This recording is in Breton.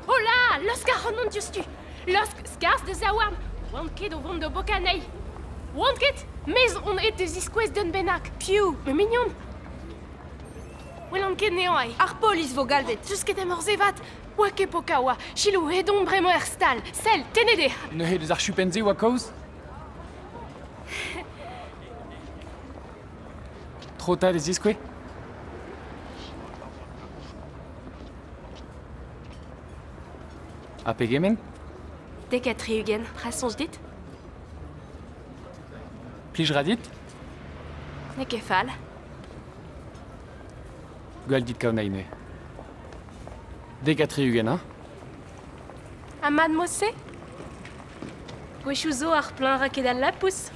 Hola, l'Oscar non justu. L'Osc scars de Zawarm. Wanket au vent de Bocanei. Wanket, mais on est des isquez d'un benac. Piu, mais mignon. Wellanket neoai. Arpolis vo galvet. Jusqu'et am orzevat. Wake pokawa. Chilou hedon bremo erstal. Sel, tenede. Ne he deus ar chupenze oa kaoz? Trota des iskwe? A pegemen? Dekatri ugen, prasons dit. Plij radit? Ne kefal. Gwell dit kaonaine. Dekatri ugen, hein? Amad mosse? Gwechouzo ar plein raket al lapous.